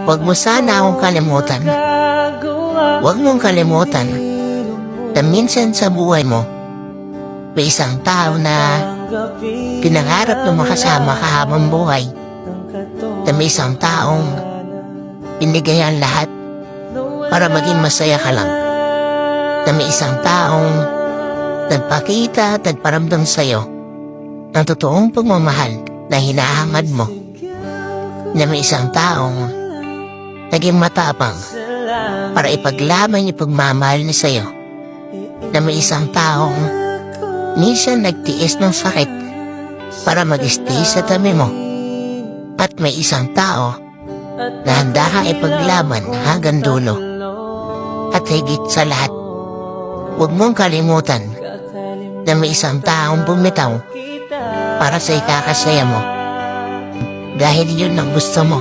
Huwag mo sana akong kalimutan. Huwag mong kalimutan na minsan sa buhay mo, may isang tao na pinangarap na makasama ka habang buhay. Na may isang taong binigay ang lahat para maging masaya ka lang. Na may isang taong nagpakita at nagparamdam sa'yo ng totoong pagmamahal na hinahangad mo. Na may isang taong naging matapang para ipaglaban yung pagmamahal niya sa'yo. Na may isang taong minsan nagtiis ng sakit para mag-stay sa tabi mo. At may isang tao na handa kang ipaglaban hanggang dulo. At higit sa lahat, huwag mong kalimutan na may isang taong bumitaw para sa ikakasaya mo. Dahil yun ang gusto mo.